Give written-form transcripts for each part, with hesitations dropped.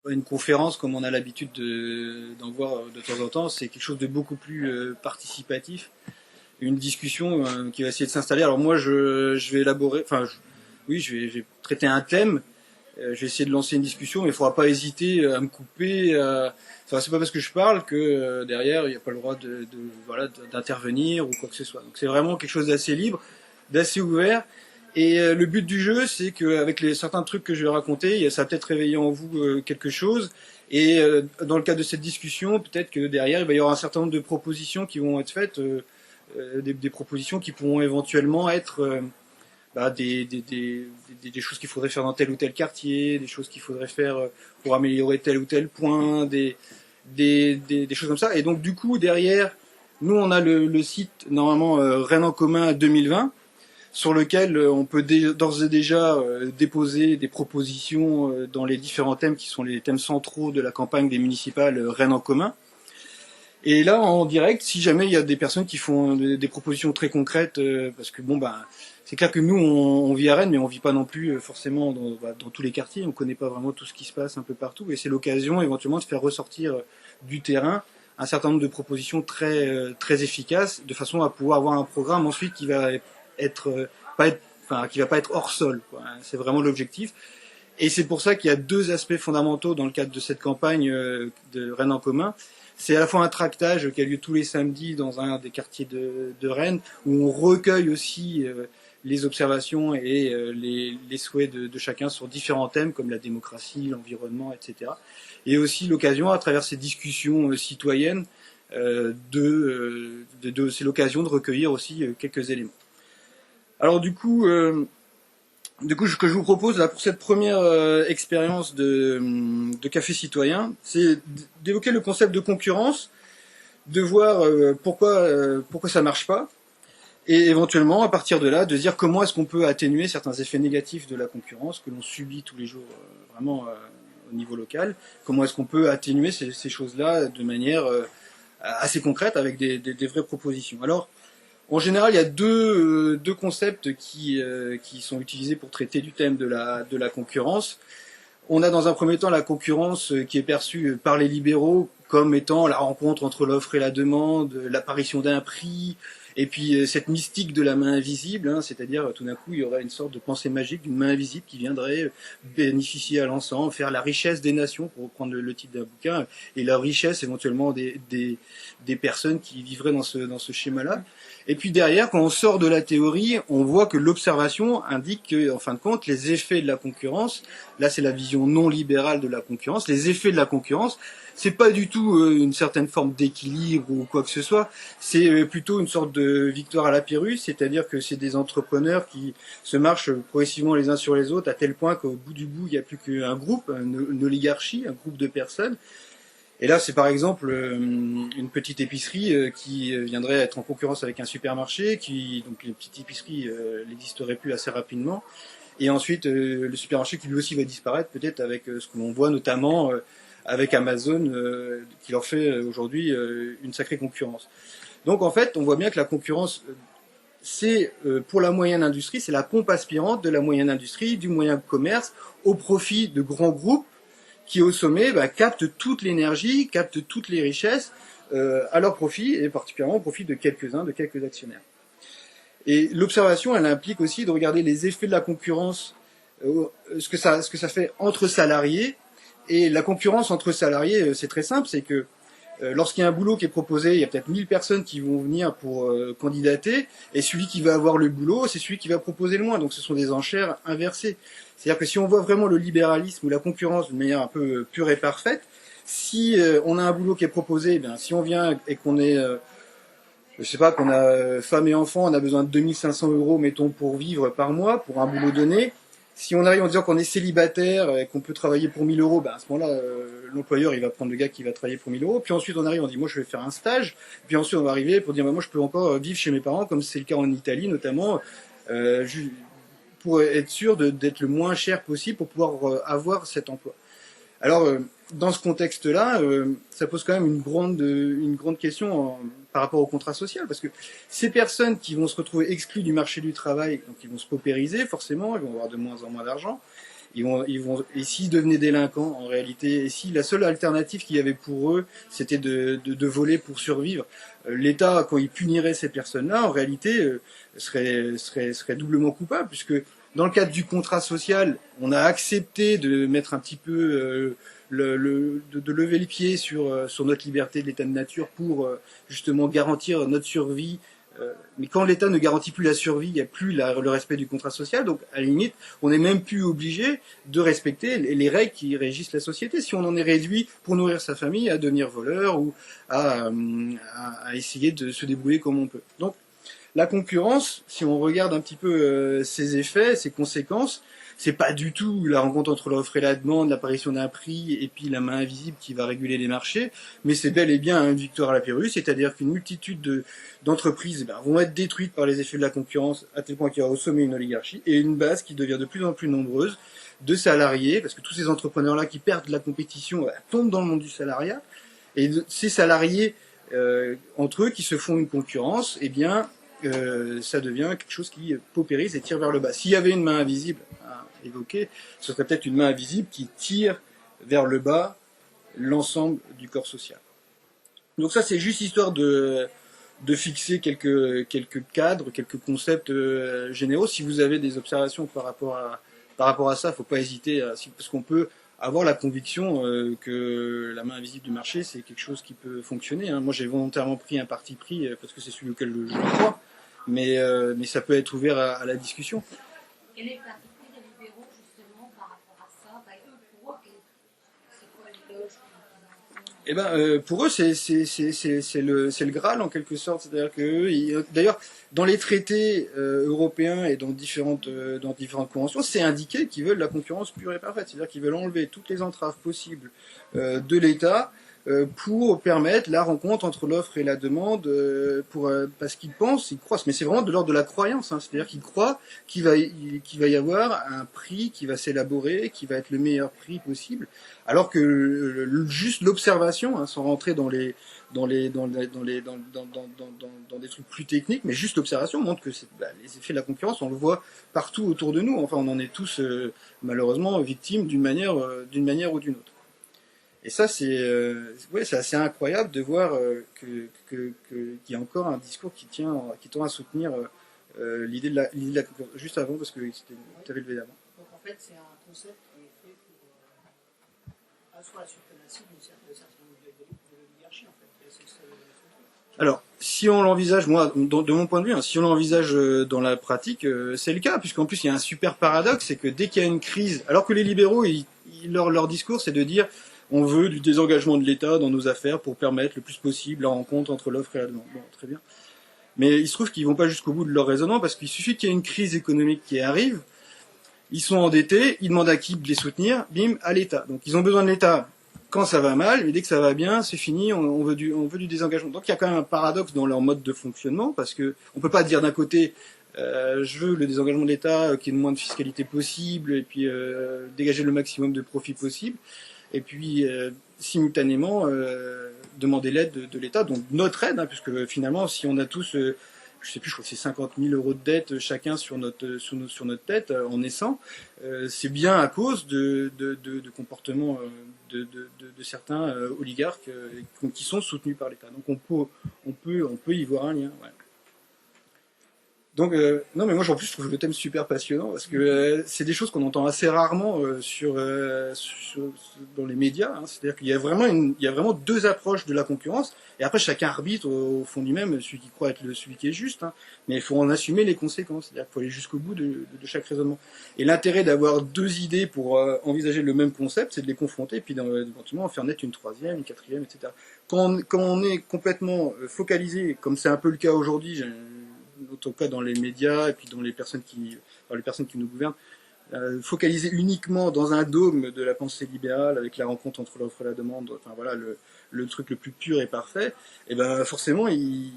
une conférence comme on a l'habitude d'en voir de temps en temps, c'est quelque chose de beaucoup plus participatif, une discussion qui va essayer de s'installer. Alors moi, je vais élaborer, oui, je vais traiter un thème. Je vais essayer de lancer une discussion, mais il ne faudra pas hésiter à me couper. Enfin, c'est pas parce que je parle que derrière il n'y a pas le droit voilà, d'intervenir ou quoi que ce soit. Donc c'est vraiment quelque chose d'assez libre, d'assez ouvert. Et le but du jeu, c'est qu'avec certains trucs que je vais raconter, ça va peut-être réveiller en vous quelque chose. Et dans le cadre de cette discussion, peut-être que derrière, il va y avoir un certain nombre de propositions qui vont être faites, des propositions qui pourront éventuellement être des choses qu'il faudrait faire dans tel ou tel quartier, des choses qu'il faudrait faire pour améliorer tel ou tel point, des choses comme ça. Et donc du coup, derrière, nous on a le site normalement Rennes en commun 2020, sur lequel on peut d'ores et déjà déposer des propositions dans les différents thèmes qui sont les thèmes centraux de la campagne des municipales Rennes en commun. Et là, en direct, si jamais il y a des personnes qui font des propositions très concrètes, parce que c'est clair que nous, on vit à Rennes, mais on vit pas non plus forcément dans tous les quartiers, on connaît pas vraiment tout ce qui se passe un peu partout, et c'est l'occasion éventuellement de faire ressortir du terrain un certain nombre de propositions très efficaces, de façon à pouvoir avoir un programme ensuite qui va qui va pas être hors sol, quoi. C'est vraiment l'objectif. Et c'est pour ça qu'il y a deux aspects fondamentaux dans le cadre de cette campagne de Rennes en commun. C'est à la fois un tractage qui a lieu tous les samedis dans un des quartiers de Rennes, où on recueille aussi les observations et les souhaits de chacun sur différents thèmes comme la démocratie, l'environnement, etc. Et aussi l'occasion, à travers ces discussions citoyennes, c'est l'occasion de recueillir aussi quelques éléments. Alors du coup, ce que je vous propose là pour cette première expérience de café citoyen, c'est d'évoquer le concept de concurrence, de voir pourquoi ça marche pas, et éventuellement à partir de là de dire comment est-ce qu'on peut atténuer certains effets négatifs de la concurrence que l'on subit tous les jours vraiment au niveau local. Comment est-ce qu'on peut atténuer ces choses-là de manière assez concrète avec des vraies propositions. Alors en général, il y a deux concepts qui sont utilisés pour traiter du thème de la concurrence. On a dans un premier temps la concurrence qui est perçue par les libéraux comme étant la rencontre entre l'offre et la demande, l'apparition d'un prix, et puis cette mystique de la main invisible, hein, c'est-à-dire tout d'un coup il y aurait une sorte de pensée magique d'une main invisible qui viendrait bénéficier à l'ensemble, faire la richesse des nations, pour reprendre le titre d'un bouquin, et la richesse éventuellement des personnes qui vivraient dans ce schéma-là. Et puis derrière, quand on sort de la théorie, on voit que l'observation indique que, en fin de compte, les effets de la concurrence, là c'est la vision non libérale de la concurrence, les effets de la concurrence, c'est pas du tout une certaine forme d'équilibre ou quoi que ce soit, c'est plutôt une sorte de victoire à la Pyrrhus, c'est-à-dire que c'est des entrepreneurs qui se marchent progressivement les uns sur les autres à tel point qu'au bout du bout, il n'y a plus qu'un groupe, une oligarchie, un groupe de personnes. Et là, c'est par exemple une petite épicerie qui viendrait être en concurrence avec un supermarché, donc les petites épiceries n'existeraient plus assez rapidement. Et ensuite, le supermarché qui lui aussi va disparaître, peut-être avec ce que l'on voit notamment avec Amazon, qui leur fait aujourd'hui une sacrée concurrence. Donc en fait, on voit bien que la concurrence, c'est pour la moyenne industrie, c'est la pompe aspirante de la moyenne industrie, du moyen commerce, au profit de grands groupes qui au sommet captent toute l'énergie, captent toutes les richesses à leur profit, et particulièrement au profit de quelques-uns, de quelques actionnaires. Et l'observation, elle implique aussi de regarder les effets de la concurrence, ce que ça fait entre salariés. Et la concurrence entre salariés, c'est très simple, c'est que lorsqu'il y a un boulot qui est proposé, il y a peut-être 1000 personnes qui vont venir pour candidater, et celui qui va avoir le boulot, c'est celui qui va proposer le moins. Donc ce sont des enchères inversées. C'est-à-dire que si on voit vraiment le libéralisme ou la concurrence d'une manière un peu pure et parfaite, si on a un boulot qui est proposé, si on vient et qu'on est, je sais pas, qu'on a femme et enfant, on a besoin de 2500 €, mettons, pour vivre par mois, pour un boulot donné. Si on arrive en disant qu'on est célibataire et qu'on peut travailler pour 1000 €, à ce moment-là, l'employeur, il va prendre le gars qui va travailler pour 1000 €. Puis ensuite, on arrive, on dit, moi, je vais faire un stage. Puis ensuite, on va arriver pour dire, moi, je peux encore vivre chez mes parents, comme c'est le cas en Italie, notamment, pour être sûr d'être le moins cher possible pour pouvoir avoir cet emploi. Alors, dans ce contexte-là, ça pose quand même une grande question par rapport au contrat social, parce que ces personnes qui vont se retrouver exclues du marché du travail, donc ils vont se paupériser forcément, ils vont avoir de moins en moins d'argent, Et s'ils devenaient délinquants, en réalité, et si la seule alternative qu'il y avait pour eux, c'était de voler pour survivre, l'État, quand il punirait ces personnes-là, en réalité, serait doublement coupable, puisque dans le cadre du contrat social, on a accepté de mettre un petit peu de lever le pied sur notre liberté de l'état de nature pour justement garantir notre survie. Mais quand l'État ne garantit plus la survie, il n'y a plus le respect du contrat social, donc à la limite, on n'est même plus obligé de respecter les règles qui régissent la société. Si on en est réduit pour nourrir sa famille à devenir voleur ou à essayer de se débrouiller comme on peut. Donc la concurrence, si on regarde un petit peu ses effets, ses conséquences, c'est pas du tout la rencontre entre l'offre et la demande, l'apparition d'un prix et puis la main invisible qui va réguler les marchés, mais c'est bel et bien une victoire à la Pyrrhus, c'est-à-dire qu'une multitude d'entreprises vont être détruites par les effets de la concurrence à tel point qu'il y aura au sommet une oligarchie et une base qui devient de plus en plus nombreuse de salariés, parce que tous ces entrepreneurs-là qui perdent la compétition tombent dans le monde du salariat, et ces salariés entre eux qui se font une concurrence, eh bien ça devient quelque chose qui paupérise et tire vers le bas. S'il y avait une main invisible à évoquer, ce serait peut-être une main invisible qui tire vers le bas l'ensemble du corps social. Donc ça, c'est juste histoire de fixer quelques cadres, quelques concepts généraux. Si vous avez des observations par rapport à ça, il ne faut pas hésiter, parce qu'on peut avoir la conviction que la main invisible du marché, c'est quelque chose qui peut fonctionner. Moi, j'ai volontairement pris un parti pris parce que c'est celui auquel je crois, mais ça peut être ouvert à la discussion. Quel est le parti pris des libéraux, justement, par rapport à ça? Pour eux, c'est quoi les loges? Eh ben, pour eux, c'est le Graal en quelque sorte. C'est-à-dire que, d'ailleurs, dans les traités européens et dans différentes conventions, c'est indiqué qu'ils veulent la concurrence pure et parfaite. C'est-à-dire qu'ils veulent enlever toutes les entraves possibles de l'État pour permettre la rencontre entre l'offre et la demande, parce qu'ils pensent, ils croient, mais c'est vraiment de l'ordre de la croyance. C'est-à-dire qu'ils croient qu'il va y avoir un prix qui va s'élaborer, qui va être le meilleur prix possible. Alors que juste l'observation, sans rentrer dans des trucs plus techniques, mais juste l'observation montre que les effets de la concurrence, on le voit partout autour de nous. Enfin, on en est tous malheureusement victimes d'une manière ou d'une autre. Et ça, c'est assez incroyable de voir qu'il y a encore un discours qui tend à soutenir l'idée de la concurrence. Juste avant, parce que tu avais levé la main. Donc en fait, c'est un concept qui est fait pour asseoir la suprématie d'une certaine oligarchie, en fait. Alors, si on l'envisage, moi, de mon point de vue, si on l'envisage dans la pratique, c'est le cas, puisqu'en plus, il y a un super paradoxe, c'est que dès qu'il y a une crise, alors que les libéraux, leur discours, c'est de dire on veut du désengagement de l'État dans nos affaires pour permettre le plus possible la rencontre entre l'offre et la demande. Bon, très bien. Mais il se trouve qu'ils vont pas jusqu'au bout de leur raisonnement, parce qu'il suffit qu'il y ait une crise économique qui arrive, ils sont endettés, ils demandent à qui de les soutenir, bim, à l'État. Donc ils ont besoin de l'État quand ça va mal, mais dès que ça va bien, c'est fini, on veut du désengagement. Donc il y a quand même un paradoxe dans leur mode de fonctionnement, parce que on peut pas dire d'un côté je veux le désengagement de l'État, qu'il y ait le moins de fiscalité possible, et puis dégager le maximum de profit possible, et puis simultanément demander l'aide de l'État, donc notre aide, puisque finalement si on a tous je sais plus, je crois que c'est 50 000 euros de dette chacun sur notre tête en naissant. C'est bien à cause de comportements de certains oligarques qui sont soutenus par l'État. Donc on peut y voir un lien. Ouais. Donc non, mais moi en plus je trouve le thème super passionnant parce que c'est des choses qu'on entend assez rarement dans les médias. C'est-à-dire qu'il y a vraiment deux approches de la concurrence, et après chacun arbitre au fond lui-même celui qui croit être celui qui est juste. Mais il faut en assumer les conséquences. C'est-à-dire qu'il faut aller jusqu'au bout de chaque raisonnement. Et l'intérêt d'avoir deux idées pour envisager le même concept, c'est de les confronter, et puis éventuellement en faire naître une troisième, une quatrième, etc. Quand on est complètement focalisé, comme c'est un peu le cas aujourd'hui, en tout cas dans les médias et puis dans les personnes qui nous gouvernent, focalisé uniquement dans un dôme de la pensée libérale avec la rencontre entre l'offre et la demande, enfin voilà le truc le plus pur et parfait, et ben forcément ils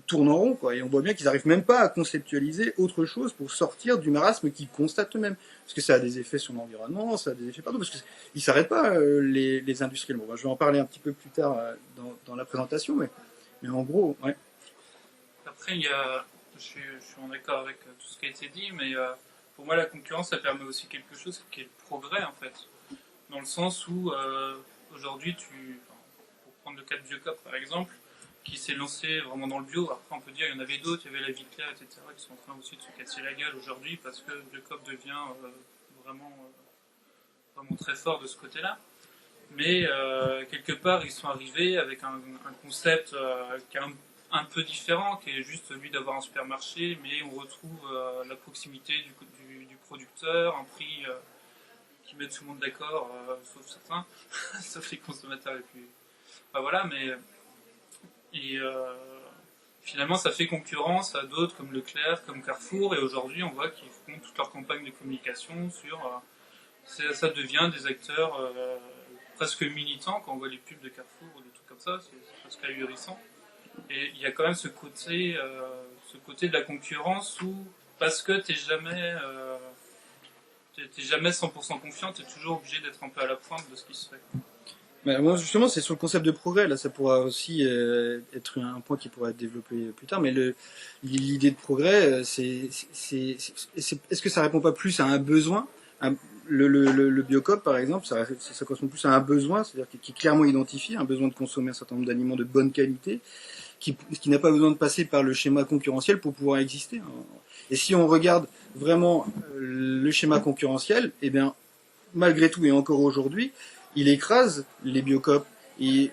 tournent en rond, quoi, et on voit bien qu'ils n'arrivent même pas à conceptualiser autre chose pour sortir du marasme qu'ils constatent eux-mêmes, parce que ça a des effets sur l'environnement, ça a des effets partout, parce qu'ils s'arrêtent pas les industriels. Bon, je vais en parler un petit peu plus tard dans la présentation, mais en gros, ouais. Après, je suis en accord avec tout ce qui a été dit, mais pour moi, la concurrence, ça permet aussi quelque chose qui est le progrès, en fait. Dans le sens où, aujourd'hui, pour prendre le cas de Biocop, par exemple, qui s'est lancé vraiment dans le bio. Après, on peut dire qu'il y en avait d'autres, il y avait la Vie Claire, etc., qui sont en train aussi de se casser la gueule aujourd'hui parce que Biocop devient vraiment, vraiment très fort de ce côté-là. Mais quelque part, ils sont arrivés avec un concept qui est un peu différent, qui est juste celui d'avoir un supermarché, mais on retrouve la proximité du producteur, un prix qui met tout le monde d'accord, sauf certains, sauf les consommateurs les plus... Enfin, voilà, mais... Et finalement, ça fait concurrence à d'autres comme Leclerc, comme Carrefour, et aujourd'hui, on voit qu'ils font toute leur campagne de communication sur... ça devient des acteurs presque militants quand on voit les pubs de Carrefour ou des trucs comme ça, c'est presque ahurissant. Et il y a quand même ce côté de la concurrence où, parce que t'es jamais 100% confiant, t'es toujours obligé d'être un peu à la pointe de ce qui se fait. Mais moi, justement, c'est sur le concept de progrès. Là, ça pourra aussi être un point qui pourra être développé plus tard. Mais l'idée de progrès, est-ce que ça répond pas plus à un besoin? Le Biocop, par exemple, ça correspond plus à un besoin, c'est-à-dire qui est clairement identifié, un besoin de consommer un certain nombre d'aliments de bonne qualité, qui n'a pas besoin de passer par le schéma concurrentiel pour pouvoir exister. Et si on regarde vraiment le schéma concurrentiel, eh bien, malgré tout et encore aujourd'hui, il écrase les Biocop. Et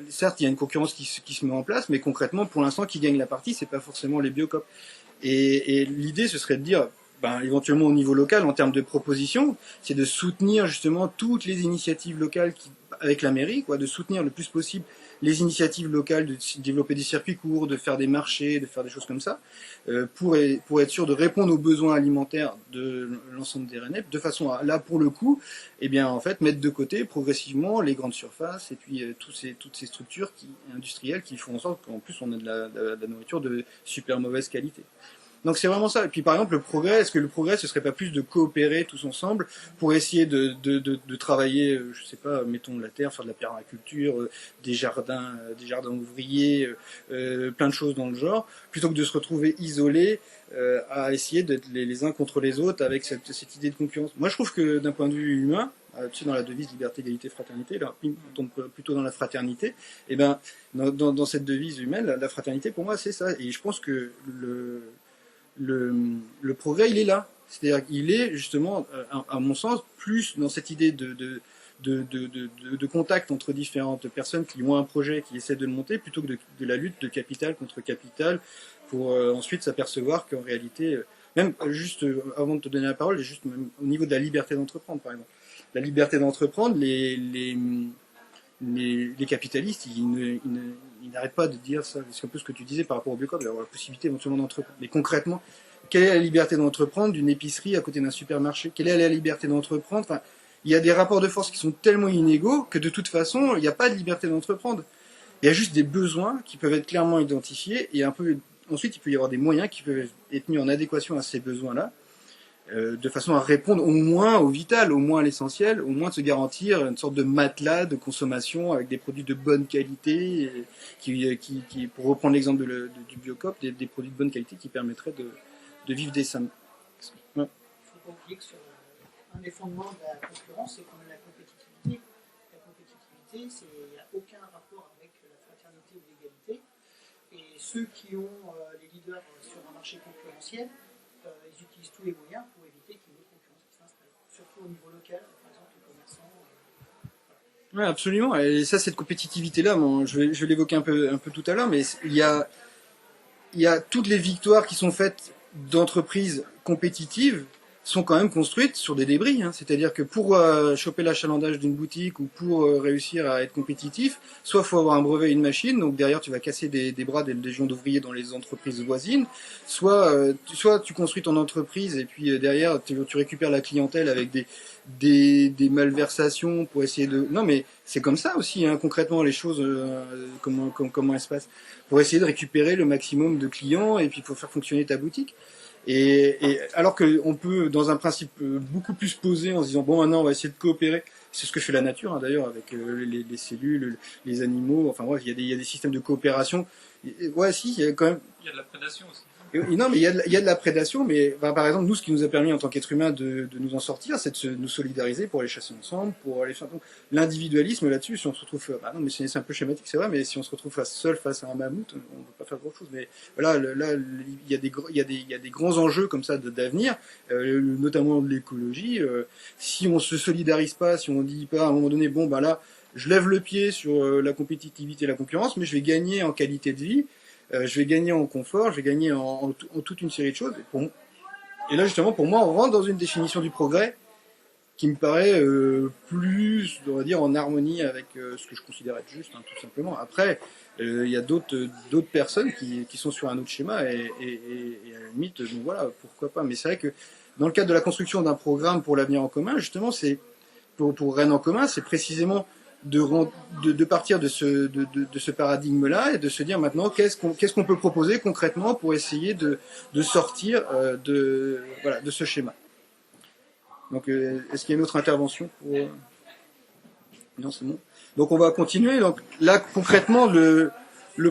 certes, il y a une concurrence qui se met en place, mais concrètement, pour l'instant, qui gagne la partie, c'est pas forcément les Biocop. Et l'idée, ce serait de dire, éventuellement au niveau local, en termes de propositions, c'est de soutenir justement toutes les initiatives locales avec la mairie, de soutenir le plus possible les initiatives locales, de développer des circuits courts, de faire des marchés, de faire des choses comme ça, pour être sûr de répondre aux besoins alimentaires de l'ensemble des Rennais, de façon à, là pour le coup, en fait, mettre de côté progressivement les grandes surfaces et puis toutes ces structures industrielles qui font en sorte qu'en plus on a de la nourriture de super mauvaise qualité. Donc c'est vraiment ça. Et puis par exemple le progrès, est-ce que le progrès ce serait pas plus de coopérer tous ensemble pour essayer de travailler, je sais pas, mettons la terre, faire de la permaculture, des jardins ouvriers, plein de choses dans le genre, plutôt que de se retrouver isolés à essayer d'être les uns contre les autres avec cette idée de concurrence. Moi je trouve que d'un point de vue humain, tu sais, dans la devise liberté, égalité, fraternité, là, on tombe plutôt dans la fraternité. Et dans cette devise humaine, la fraternité pour moi c'est ça. Et je pense que le progrès, il est là. C'est-à-dire qu'il est justement, à mon sens, plus dans cette idée de contact entre différentes personnes qui ont un projet, qui essaient de le monter, plutôt que de la lutte de capital contre capital, pour ensuite s'apercevoir qu'en réalité, même juste avant de te donner la parole, juste même au niveau de la liberté d'entreprendre, par exemple. La liberté d'entreprendre, les capitalistes, ils n'arrêtent pas de dire ça. C'est un peu ce que tu disais par rapport au Biocop, d'avoir la possibilité éventuellement d'entreprendre. Mais concrètement, quelle est la liberté d'entreprendre d'une épicerie à côté d'un supermarché? Quelle est la liberté d'entreprendre? Enfin, il y a des rapports de force qui sont tellement inégaux que de toute façon, il n'y a pas de liberté d'entreprendre. Il y a juste des besoins qui peuvent être clairement identifiés et ensuite il peut y avoir des moyens qui peuvent être mis en adéquation à ces besoins-là. De façon à répondre au moins au vital, au moins à l'essentiel, au moins de se garantir une sorte de matelas de consommation avec des produits de bonne qualité, qui pour reprendre l'exemple du Biocop, des produits de bonne qualité qui permettraient de vivre décemment. Ouais. Il ne faut pas oublier que sur un des fondements de la concurrence, c'est quand même la compétitivité. La compétitivité, il n'y a aucun rapport avec la fraternité ou l'égalité. Et ceux qui ont les leaders sur un marché concurrentiel, ils utilisent tous les moyens pour éviter qu'il y ait une concurrence qui s'installe. Surtout au niveau local, par exemple, les commerçants. Ouais, absolument. Et ça, cette compétitivité-là, je vais l'évoquer un peu tout à l'heure, mais il y a toutes les victoires qui sont faites d'entreprises compétitives sont quand même construites sur des débris. C'est-à-dire que pour choper l'achalandage d'une boutique ou pour réussir à être compétitif, soit il faut avoir un brevet et une machine, donc derrière tu vas casser des bras des légions d'ouvriers dans les entreprises voisines, soit tu construis ton entreprise et puis derrière tu récupères la clientèle avec des malversations pour essayer de... Non mais c'est comme ça aussi, concrètement les choses, comment elles se passent. Pour essayer de récupérer le maximum de clients et puis pour faire fonctionner ta boutique. Et alors qu'on peut, dans un principe beaucoup plus posé, en se disant bon maintenant on va essayer de coopérer, c'est ce que fait la nature d'ailleurs avec les cellules, les animaux, enfin bref il y a des systèmes de coopération. Ouais si, il y a quand même. Il y a de la prédation aussi. Non, mais il y a de la prédation, mais par exemple, nous, ce qui nous a permis en tant qu'être humain de nous en sortir, c'est de nous solidariser pour aller chasser ensemble, pour aller faire. Donc, l'individualisme là-dessus, si on se retrouve, bah non, mais c'est un peu schématique, c'est vrai, mais si on se retrouve seul face à un mammouth, on ne peut pas faire grand-chose. Mais voilà, là, il y a des grands enjeux comme ça d'avenir, notamment de l'écologie. Si on se solidarise pas, si on dit pas à un moment donné, bon, bah là, je lève le pied sur la compétitivité et la concurrence, mais je vais gagner en qualité de vie. Je vais gagner en confort, je vais gagner en toute une série de choses. Et là, justement, pour moi, on rentre dans une définition du progrès qui me paraît plus, on va dire, en harmonie avec ce que je considère être juste, hein, tout simplement. Après, il y a d'autres personnes qui sont sur un autre schéma et à la limite, donc voilà, pourquoi pas. Mais c'est vrai que dans le cadre de la construction d'un programme pour l'avenir en commun, justement, c'est pour Rennes en commun, c'est précisément de partir de ce paradigme-là et de se dire maintenant qu'est-ce qu'on peut proposer concrètement pour essayer de sortir de ce schéma. Donc, est-ce qu'il y a une autre intervention pour... Non, c'est bon. Donc, on va continuer. Donc, là, concrètement, le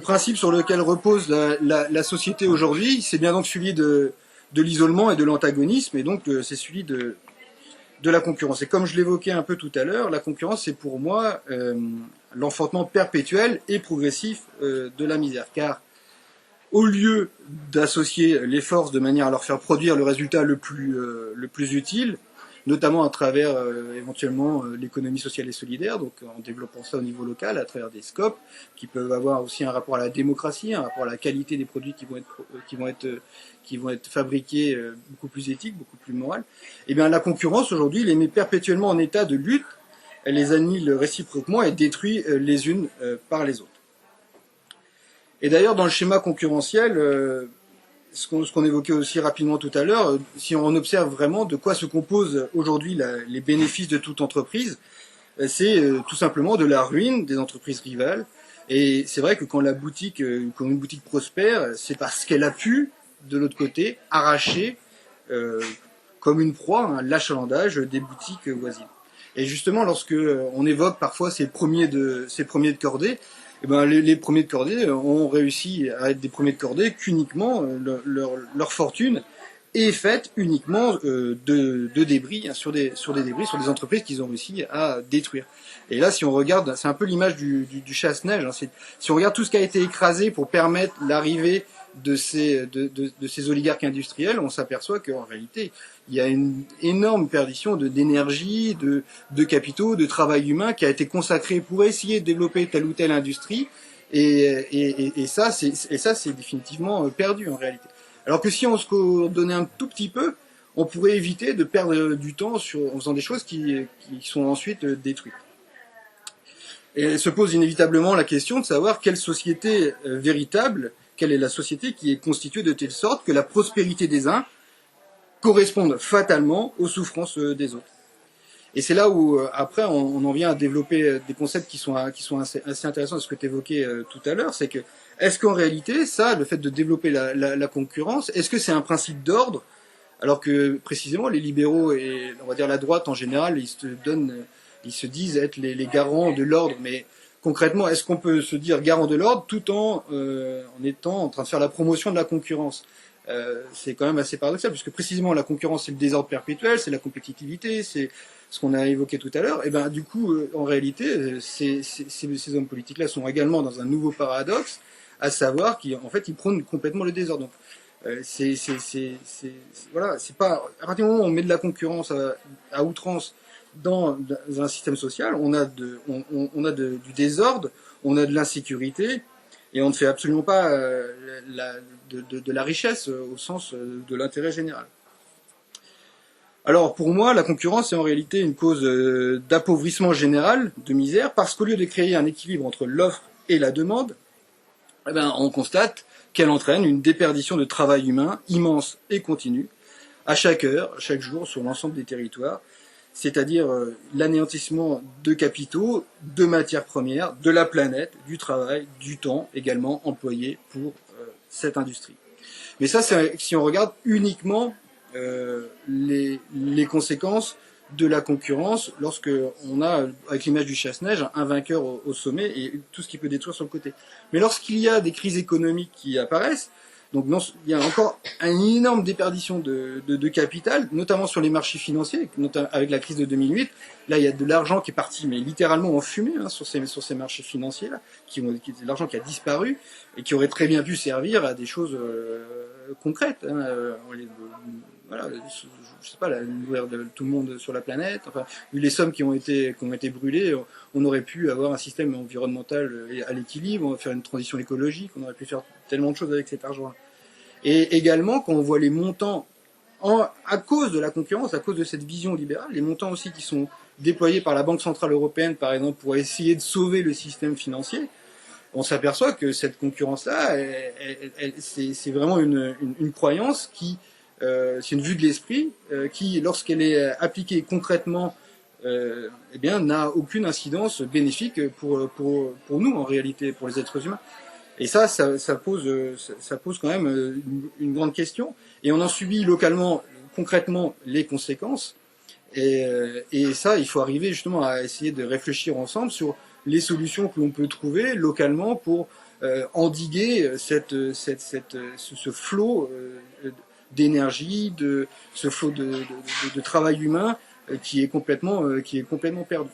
principe sur lequel repose la société aujourd'hui, c'est bien donc celui de l'isolement et de l'antagonisme, et donc c'est celui de la concurrence. Et comme je l'évoquais un peu tout à l'heure, la concurrence, c'est pour moi l'enfantement perpétuel et progressif de la misère. Car au lieu d'associer les forces de manière à leur faire produire le résultat le plus utile, notamment à travers éventuellement l'économie sociale et solidaire, donc en développant ça au niveau local, à travers des scopes qui peuvent avoir aussi un rapport à la démocratie, un rapport à la qualité des produits qui vont être fabriqués, beaucoup plus éthiques, beaucoup plus morales. Et bien la concurrence aujourd'hui les met perpétuellement en état de lutte, elle les annihile réciproquement et détruit les unes par les autres. Et d'ailleurs dans le schéma concurrentiel, ce qu'on évoquait aussi rapidement tout à l'heure, si on observe vraiment de quoi se composent aujourd'hui les bénéfices de toute entreprise, c'est tout simplement de la ruine des entreprises rivales. Et c'est vrai que quand une boutique prospère, c'est parce qu'elle a pu, de l'autre côté, arracher comme une proie l'achalandage des boutiques voisines. Et justement, lorsque on évoque parfois ces premiers de cordée, eh ben, les premiers de cordée ont réussi à être des premiers de cordée qu'uniquement leur fortune est faite uniquement de débris, sur des débris, sur des entreprises qu'ils ont réussi à détruire. Et là, si on regarde, c'est un peu l'image du chasse-neige, hein, si on regarde tout ce qui a été écrasé pour permettre l'arrivée de ces oligarques industriels, on s'aperçoit qu'en réalité, il y a une énorme perdition d'énergie, de capitaux, de travail humain qui a été consacré pour essayer de développer telle ou telle industrie, et ça, c'est définitivement perdu en réalité. Alors que si on se coordonnait un tout petit peu, on pourrait éviter de perdre du temps en faisant des choses qui sont ensuite détruites. Et se pose inévitablement la question de savoir quelle société véritable, quelle est la société qui est constituée de telle sorte que la prospérité des uns corresponde fatalement aux souffrances des autres. Et c'est là où, après, on en vient à développer des concepts qui sont assez intéressants de ce que tu évoquais tout à l'heure, c'est que, est-ce qu'en réalité, ça, le fait de développer la concurrence, est-ce que c'est un principe d'ordre, alors que, précisément, les libéraux et, on va dire, la droite en général, ils se disent être les garants de l'ordre, mais concrètement, est-ce qu'on peut se dire garant de l'ordre tout en étant en train de faire la promotion de la concurrence ? C'est quand même assez paradoxal, puisque précisément la concurrence c'est le désordre perpétuel, c'est la compétitivité, c'est ce qu'on a évoqué tout à l'heure. Et ben du coup, en réalité, ces hommes politiques-là sont également dans un nouveau paradoxe, à savoir qu'en fait ils prônent complètement le désordre. Donc voilà, c'est pas à partir du moment où on met de la concurrence à outrance dans un système social, on a du désordre, on a de l'insécurité. Et on ne fait absolument pas de la richesse au sens de l'intérêt général. Alors pour moi, la concurrence est en réalité une cause d'appauvrissement général, de misère, parce qu'au lieu de créer un équilibre entre l'offre et la demande, eh ben, on constate qu'elle entraîne une déperdition de travail humain immense et continue, à chaque heure, chaque jour, sur l'ensemble des territoires, c'est-à-dire l'anéantissement de capitaux, de matières premières, de la planète, du travail, du temps également employé pour cette industrie. Mais ça, c'est si on regarde uniquement les conséquences de la concurrence lorsque on a, avec l'image du chasse-neige, un vainqueur au sommet et tout ce qui peut détruire sur le côté. Mais lorsqu'il y a des crises économiques qui apparaissent, Donc il y a encore une énorme déperdition de capital, notamment sur les marchés financiers, notamment avec la crise de 2008. Là, il y a de l'argent qui est parti, mais littéralement en fumée sur ces marchés financiers-là, qui de l'argent qui a disparu et qui aurait très bien pu servir à des choses concrètes. Voilà, je sais pas, nourrir tout le monde sur la planète. Enfin, vu les sommes qui ont été brûlées, on aurait pu avoir un système environnemental à l'équilibre, faire une transition écologique, on aurait pu faire tellement de choses avec cet argent-là. Et également, quand on voit les montants, à cause de la concurrence, à cause de cette vision libérale, les montants aussi qui sont déployés par la Banque Centrale Européenne, par exemple, pour essayer de sauver le système financier, on s'aperçoit que cette concurrence-là, c'est vraiment une croyance qui, c'est une vue de l'esprit, qui, lorsqu'elle est appliquée concrètement, eh bien, n'a aucune incidence bénéfique pour nous, en réalité, pour les êtres humains. Et ça pose quand même une grande question. Et on en subit localement, concrètement, les conséquences. Et ça, il faut arriver justement à essayer de réfléchir ensemble sur les solutions que l'on peut trouver localement pour endiguer ce flot d'énergie, ce flot de travail humain qui est complètement perdu.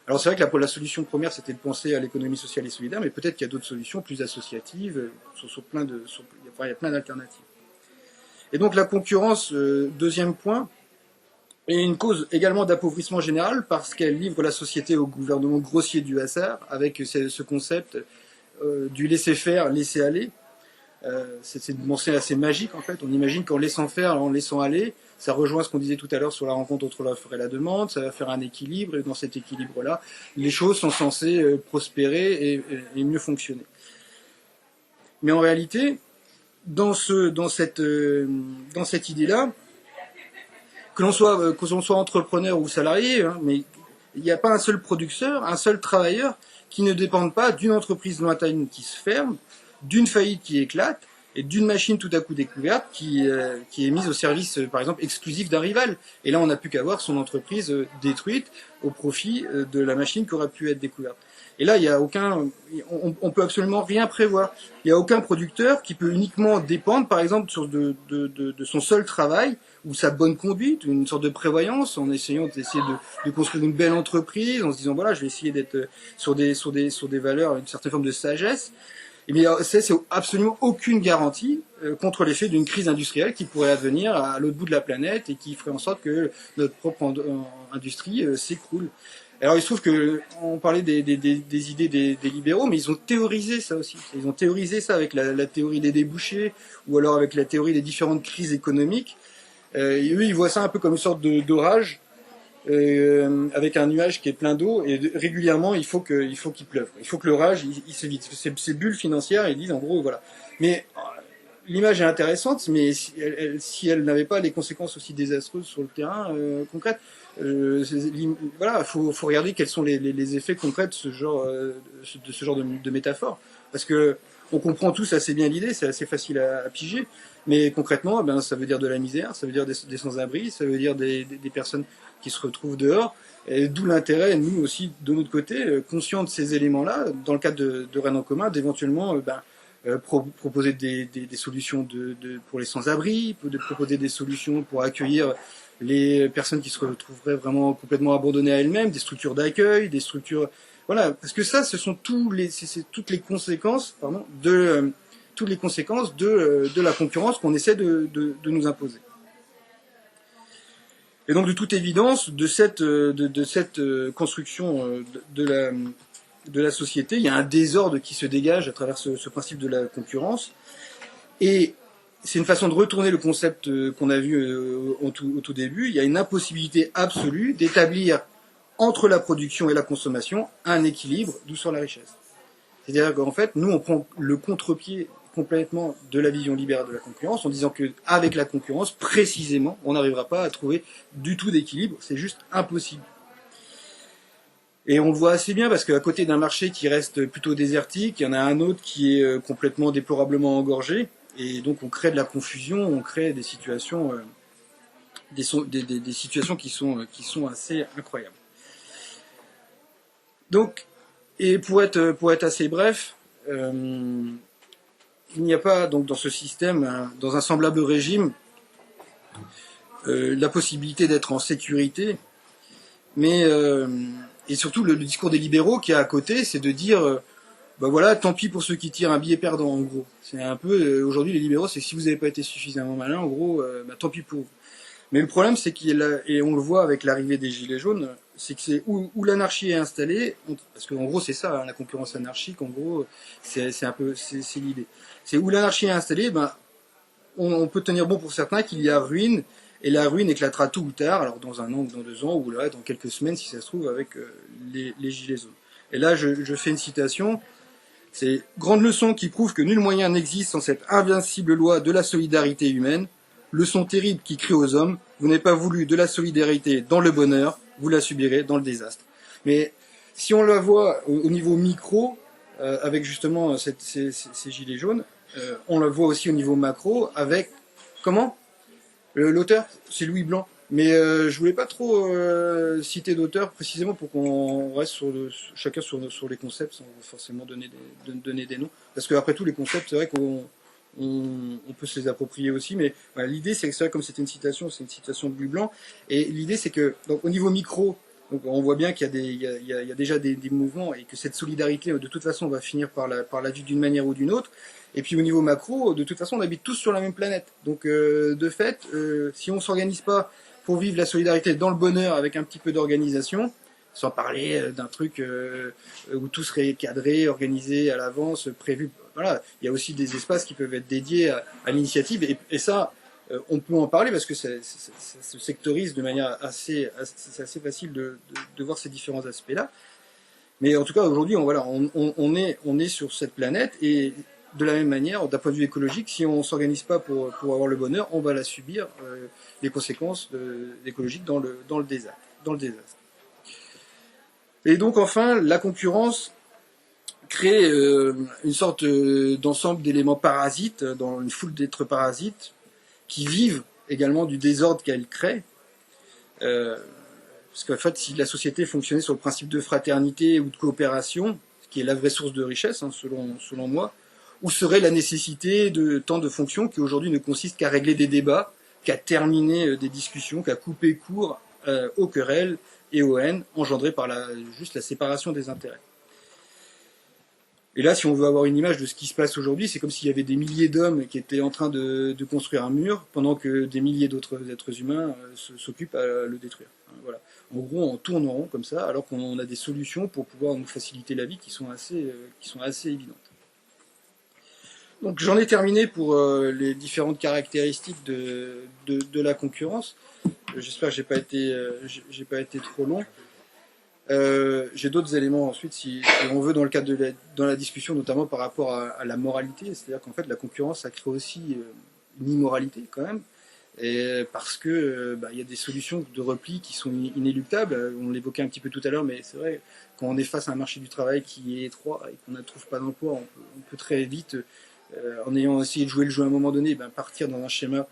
Alors c'est vrai que la solution première, c'était de penser à l'économie sociale et solidaire, mais peut-être qu'il y a d'autres solutions plus associatives, il y a plein d'alternatives. Et donc la concurrence, deuxième point, est une cause également d'appauvrissement général parce qu'elle livre la société au gouvernement grossier du hasard, avec ce concept du laisser-faire, laisser-aller. C'est une pensée assez magique en fait. On imagine qu'en laissant faire, en laissant aller, ça rejoint ce qu'on disait tout à l'heure sur la rencontre entre l'offre et la demande, ça va faire un équilibre, et dans cet équilibre-là, les choses sont censées prospérer et mieux fonctionner. Mais en réalité, dans cette idée-là, que l'on soit entrepreneur ou salarié, mais il n'y a pas un seul producteur, un seul travailleur qui ne dépende pas d'une entreprise lointaine qui se ferme, d'une faillite qui éclate, et d'une machine tout à coup découverte qui est mise au service, par exemple, exclusif d'un rival. Et là, on n'a plus qu'à voir son entreprise détruite au profit de la machine qui aurait pu être découverte. Et là, il y a on peut absolument rien prévoir. Il n'y a aucun producteur qui peut uniquement dépendre, par exemple, de son seul travail ou sa bonne conduite, une sorte de prévoyance, en essayant d'essayer de construire une belle entreprise, en se disant voilà, je vais essayer d'être sur des valeurs, une certaine forme de sagesse. Mais c'est absolument aucune garantie contre l'effet d'une crise industrielle qui pourrait advenir à l'autre bout de la planète et qui ferait en sorte que notre propre industrie s'écroule. Alors il se trouve que on parlait des idées des libéraux, mais ils ont théorisé ça aussi. Ils ont théorisé ça avec la théorie des débouchés ou alors avec la théorie des différentes crises économiques. Et eux, ils voient ça un peu comme une sorte d'orage. Avec un nuage qui est plein d'eau et régulièrement il faut qu'il pleuve. Il faut que l'orage il se vide. Ces bulles financières, ils disent en gros voilà. Mais l'image est intéressante, mais si elle n'avait pas les conséquences aussi désastreuses sur le terrain concrètes, voilà, faut regarder quels sont les effets concrets de ce genre de métaphore, parce que on comprend tous assez bien l'idée, c'est assez facile à piger, mais concrètement, ben, ça veut dire de la misère, ça veut dire des sans-abri, ça veut dire des personnes qui se retrouvent dehors, et d'où l'intérêt, nous aussi, de notre côté, conscients de ces éléments-là, dans le cadre de Rennes en commun, d'éventuellement proposer des solutions pour les sans-abri, de proposer des solutions pour accueillir les personnes qui se retrouveraient vraiment complètement abandonnées à elles-mêmes, des structures d'accueil, des structures... Voilà, parce que ça, ce sont toutes les conséquences, toutes les conséquences de la concurrence qu'on essaie de nous imposer. Et donc, de toute évidence, de cette construction de la société, il y a un désordre qui se dégage à travers ce principe de la concurrence. Et c'est une façon de retourner le concept qu'on a vu au tout début. Il y a une impossibilité absolue d'établir entre la production et la consommation un équilibre, d'où sort la richesse. C'est-à-dire qu'en fait, nous, on prend le contre-pied complètement de la vision libérale de la concurrence en disant qu'avec la concurrence, précisément, on n'arrivera pas à trouver du tout d'équilibre. C'est juste impossible. Et on le voit assez bien parce qu'à côté d'un marché qui reste plutôt désertique, il y en a un autre qui est complètement déplorablement engorgé. Et donc on crée de la confusion, on crée des situations, des situations qui sont assez incroyables. Donc, et pour être assez bref, il n'y a pas donc dans ce système, dans un semblable régime, la possibilité d'être en sécurité, mais et surtout le discours des libéraux qui est à côté, c'est de dire bah voilà, tant pis pour ceux qui tirent un billet perdant, en gros. C'est un peu aujourd'hui les libéraux, c'est si vous n'avez pas été suffisamment malin, en gros, bah, tant pis pour vous. Mais le problème, c'est qu'il y a, et on le voit avec l'arrivée des gilets jaunes, c'est que c'est où l'anarchie est installée, parce qu'en gros c'est ça, hein, la concurrence anarchique, en gros, c'est un peu c'est l'idée. C'est où l'anarchie est installée, ben on peut tenir bon pour certains qu'il y a ruine, et la ruine éclatera tôt ou tard, alors dans un an ou dans 2 ans, ou là dans quelques semaines si ça se trouve avec les gilets jaunes. Et là je fais une citation. C'est grande leçon qui prouve que nul moyen n'existe sans cette invincible loi de la solidarité humaine. Leçon terrible qui crie aux hommes, vous n'avez pas voulu de la solidarité dans le bonheur, vous la subirez dans le désastre. Mais si on la voit au niveau micro, avec justement ces gilets jaunes, on la voit aussi au niveau macro avec, comment ? L'auteur, c'est Louis Blanc. Mais je voulais pas trop citer d'auteur précisément pour qu'on reste chacun sur les concepts sans forcément donner des noms. Parce qu'après tout, les concepts, c'est vrai qu'on peut se les approprier aussi. Mais voilà, l'idée, c'est que c'est vrai, comme c'était une citation de Louis Blanc. Et l'idée, c'est que donc, au niveau micro, donc, on voit bien qu'il y a déjà des mouvements et que cette solidarité, de toute façon, va finir par la vivre d'une manière ou d'une autre. Et puis au niveau macro, de toute façon, on habite tous sur la même planète. Donc de fait, si on s'organise pas pour vivre la solidarité dans le bonheur avec un petit peu d'organisation, sans parler d'un truc où tout serait cadré, organisé à l'avance, prévu. Voilà, il y a aussi des espaces qui peuvent être dédiés à l'initiative, et ça, on peut en parler parce que ça se sectorise de manière c'est assez facile de voir ces différents aspects-là. Mais en tout cas, aujourd'hui, on est sur cette planète, et de la même manière, d'un point de vue écologique, si on ne s'organise pas pour avoir le bonheur, on va la subir, les conséquences écologiques dans le désastre. Et donc enfin, la concurrence crée une sorte d'ensemble d'éléments parasites, dans une foule d'êtres parasites, qui vivent également du désordre qu'elle crée. Parce qu'en fait, si la société fonctionnait sur le principe de fraternité ou de coopération, ce qui est la vraie source de richesse, hein, selon moi, où serait la nécessité de tant de fonctions qui aujourd'hui ne consistent qu'à régler des débats, qu'à terminer des discussions, qu'à couper court aux querelles et aux haines engendrées par juste la séparation des intérêts. Et là, si on veut avoir une image de ce qui se passe aujourd'hui, c'est comme s'il y avait des milliers d'hommes qui étaient en train de construire un mur, pendant que des milliers d'autres êtres humains s'occupent à le détruire. Voilà. En gros, on tourne en rond comme ça, alors qu'on a des solutions pour pouvoir nous faciliter la vie qui sont assez évidentes. Donc j'en ai terminé pour les différentes caractéristiques de la concurrence. J'espère que j'ai pas été trop long. J'ai d'autres éléments ensuite, si on veut, dans le cadre dans la discussion, notamment par rapport à la moralité. C'est-à-dire qu'en fait, la concurrence, ça crée aussi une immoralité quand même, et parce que y a des solutions de repli qui sont inéluctables. On l'évoquait un petit peu tout à l'heure, mais c'est vrai, quand on est face à un marché du travail qui est étroit et qu'on ne trouve pas d'emploi, on peut très vite, en ayant essayé de jouer le jeu à un moment donné, partir dans un schéma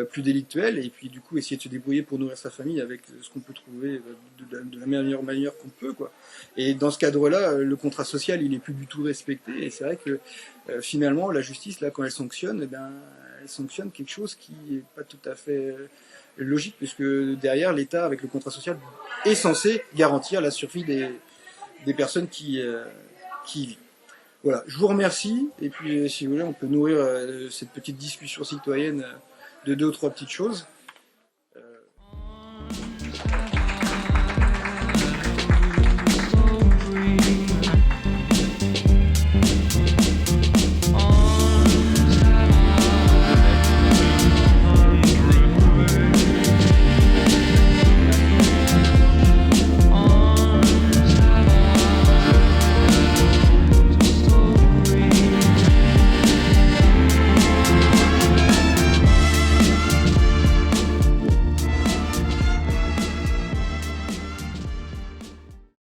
plus délictuel, et puis du coup essayer de se débrouiller pour nourrir sa famille avec ce qu'on peut trouver de la meilleure manière qu'on peut, quoi. Et dans ce cadre-là, le contrat social, il est plus du tout respecté, et c'est vrai que finalement la justice, là, quand elle sanctionne, elle sanctionne quelque chose qui est pas tout à fait logique, puisque derrière, l'État, avec le contrat social, est censé garantir la survie des personnes qui y vivent. Voilà, je vous remercie, et puis si vous voulez, on peut nourrir cette petite discussion citoyenne de 2 ou 3 petites choses.